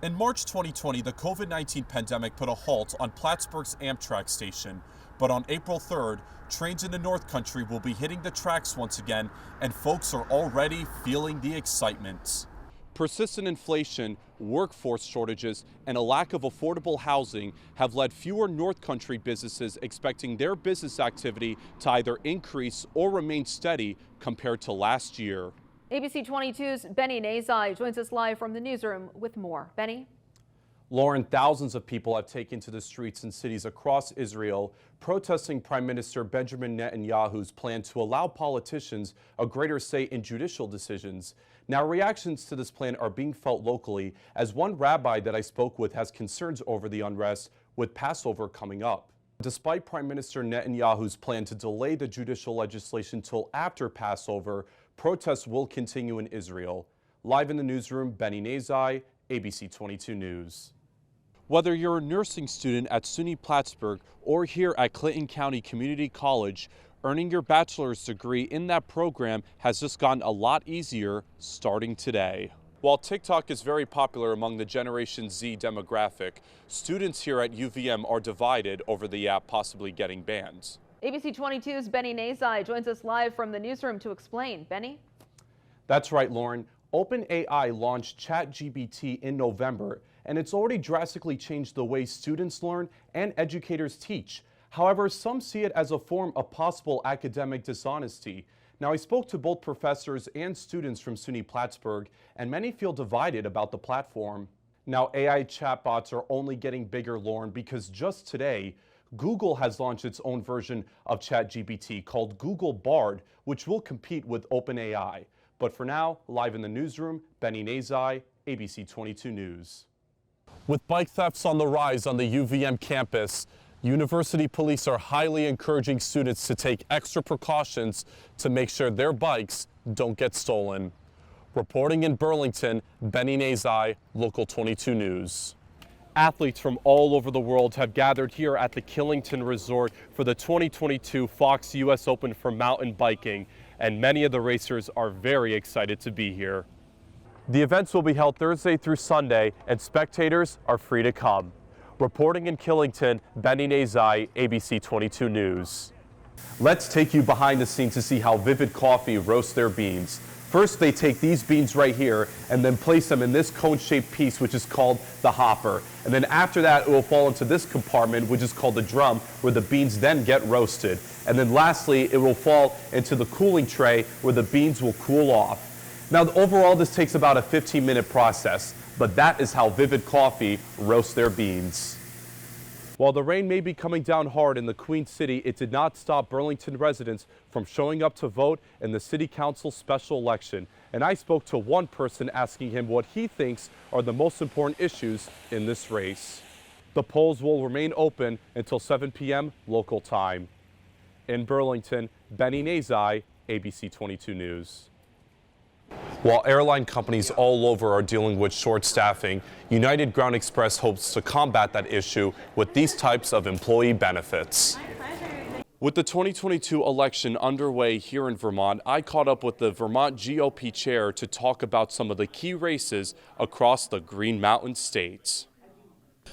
In March 2020, the COVID-19 pandemic put a halt on Plattsburgh's Amtrak station. But on April 3rd, trains in the North Country will be hitting the tracks once again, and folks are already feeling the excitement. Persistent inflation, workforce shortages, and a lack of affordable housing have led fewer North Country businesses expecting their business activity to either increase or remain steady compared to last year. ABC 22's Benny Nezaj joins us live from the newsroom with more. Benny? Lauren, thousands of people have taken to the streets in cities across Israel protesting Prime Minister Benjamin Netanyahu's plan to allow politicians a greater say in judicial decisions. Now, reactions to this plan are being felt locally, as one rabbi that I spoke with has concerns over the unrest with Passover coming up. Despite Prime Minister Netanyahu's plan to delay the judicial legislation till after Passover, protests will continue in Israel. Live in the newsroom, Benny Nezaj, ABC 22 News. Whether you're a nursing student at SUNY Plattsburgh or here at Clinton County Community College, earning your bachelor's degree in that program has just gotten a lot easier starting today. While TikTok is very popular among the Generation Z demographic, students here at UVM are divided over the app possibly getting banned. ABC 22's Benny Nezaj joins us live from the newsroom to explain. Benny? That's right, Lauren. OpenAI launched ChatGPT in November, and it's already drastically changed the way students learn and educators teach. However, some see it as a form of possible academic dishonesty. Now, I spoke to both professors and students from SUNY Plattsburgh, and many feel divided about the platform. Now, AI chatbots are only getting bigger, Lauren, because just today, Google has launched its own version of ChatGPT called Google Bard, which will compete with OpenAI. But for now, live in the newsroom, Benny Nezaj, ABC 22 News. With bike thefts on the rise on the UVM campus, university police are highly encouraging students to take extra precautions to make sure their bikes don't get stolen. Reporting in Burlington, Benny Nezaj, Local 22 News. Athletes from all over the world have gathered here at the Killington Resort for the 2022 Fox US Open for mountain biking, and many of the racers are very excited to be here. The events will be held Thursday through Sunday, and spectators are free to come. Reporting in Killington, Benny Nezaj, ABC 22 News. Let's take you behind the scenes to see how Vivid Coffee roasts their beans. First, they take these beans right here and then place them in this cone-shaped piece, which is called the hopper. And then after that, it will fall into this compartment, which is called the drum, where the beans then get roasted. And then lastly, it will fall into the cooling tray, where the beans will cool off. Now, overall, this takes about a 15-minute process, but that is how Vivid Coffee roasts their beans. While the rain may be coming down hard in the Queen City, it did not stop Burlington residents from showing up to vote in the City Council special election. And I spoke to one person asking him what he thinks are the most important issues in this race. The polls will remain open until 7 p.m. local time. In Burlington, Benny Nezaj, ABC 22 News. While airline companies all over are dealing with short staffing, United Ground Express hopes to combat that issue with these types of employee benefits. With the 2022 election underway here in Vermont, I caught up with the Vermont GOP chair to talk about some of the key races across the Green Mountain states.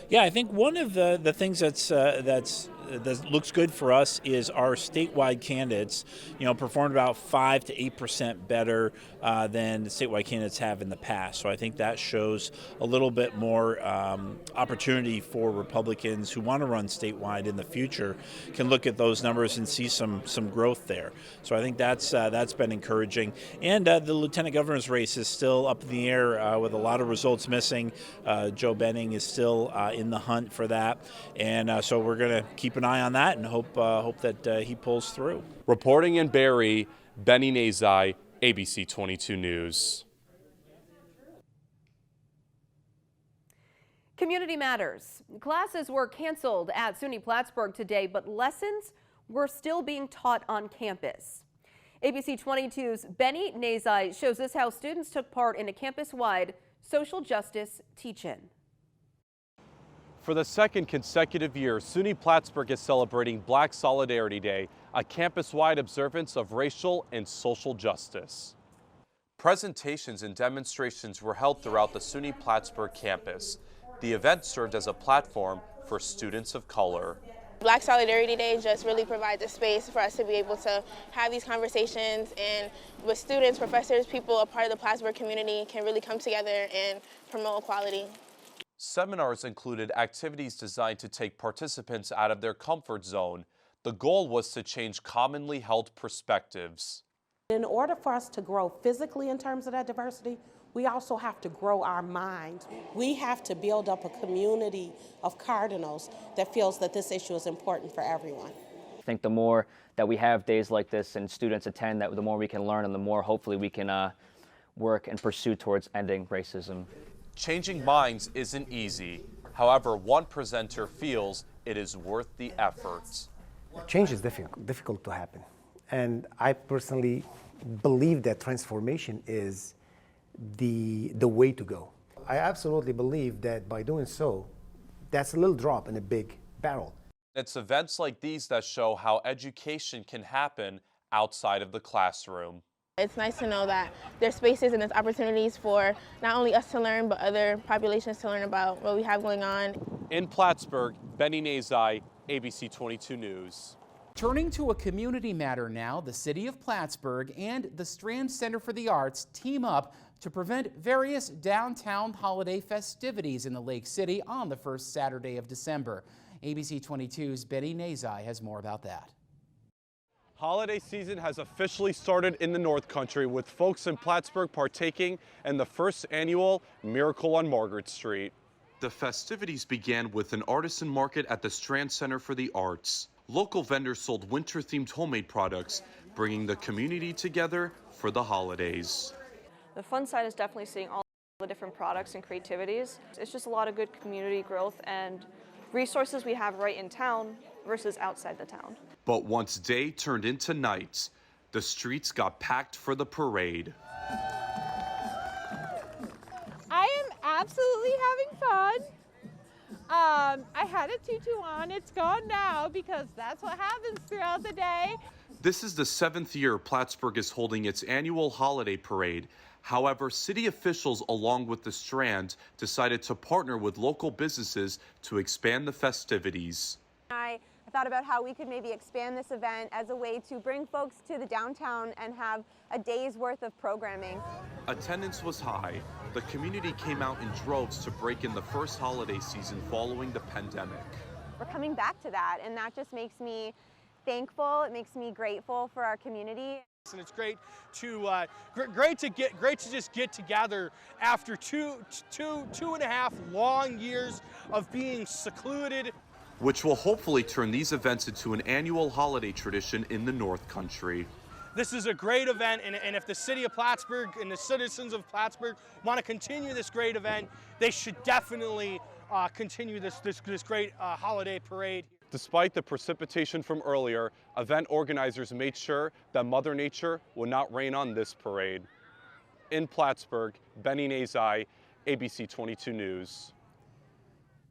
Yeah, I think one of the things that looks good for us is our statewide candidates, performed about 5 to 8% better than the statewide candidates have in the past. So I think that shows a little bit more opportunity for Republicans who want to run statewide in the future can look at those numbers and see some growth there. So I think that's been encouraging. And the lieutenant governor's race is still up in the air with a lot of results missing. Joe Benning is still in the hunt for that, and so we're going to keep an eye on that and hope that he pulls through. Reporting in Barrie, Benny Nezaj, ABC 22 News. Community Matters. Classes were canceled at SUNY Plattsburgh today, but lessons were still being taught on campus. ABC 22's Benny Nezaj shows us how students took part in a campus-wide social justice teach-in. For the second consecutive year, SUNY Plattsburgh is celebrating Black Solidarity Day, a campus-wide observance of racial and social justice. Presentations and demonstrations were held throughout the SUNY Plattsburgh campus. The event served as a platform for students of color. Black Solidarity Day just really provides a space for us to be able to have these conversations, and with students, professors, people a part of the Plattsburgh community can really come together and promote equality. Seminars included activities designed to take participants out of their comfort zone. The goal was to change commonly held perspectives. In order for us to grow physically in terms of that diversity, we also have to grow our minds. We have to build up a community of cardinals that feels that this issue is important for everyone. I think the more that we have days like this and students attend, that the more we can learn and the more hopefully we can work and pursue towards ending racism. Changing minds isn't easy. However, one presenter feels it is worth the effort. Change is difficult to happen. And I personally believe that transformation is the way to go. I absolutely believe that by doing so, that's a little drop in a big barrel. It's events like these that show how education can happen outside of the classroom. It's nice to know that there's spaces and there's opportunities for not only us to learn, but other populations to learn about what we have going on. In Plattsburgh, Benny Nezaj, ABC 22 News. Turning to a community matter now, the City of Plattsburgh and the Strand Center for the Arts team up to prevent various downtown holiday festivities in the Lake City on the first Saturday of December. ABC 22's Benny Nezaj has more about that. Holiday season has officially started in the North Country, with folks in Plattsburgh partaking in the first annual Miracle on Margaret Street. The festivities began with an artisan market at the Strand Center for the Arts. Local vendors sold winter-themed homemade products, bringing the community together for the holidays. The fun side is definitely seeing all the different products and creativities. It's just a lot of good community growth and resources we have right in town versus outside the town. But once day turned into night, the streets got packed for the parade. I am absolutely having fun. I had a tutu on. It's gone now because that's what happens throughout the day. This is the 7th year Plattsburgh is holding its annual holiday parade. However, city officials, along with the Strand, decided to partner with local businesses to expand the festivities. I thought about how we could maybe expand this event as a way to bring folks to the downtown and have a day's worth of programming. Attendance was high. The community came out in droves to break in the first holiday season following the pandemic. We're coming back to that, and that just makes me thankful. It makes me grateful for our community. And it's great to just get together after two and a half long years of being secluded. Which will hopefully turn these events into an annual holiday tradition in the North Country. This is a great event, and if the city of Plattsburgh and the citizens of Plattsburgh want to continue this great event, they should definitely continue this great holiday parade. Despite the precipitation from earlier, event organizers made sure that Mother Nature would not rain on this parade. In Plattsburgh, Benny Nezaj, ABC 22 News.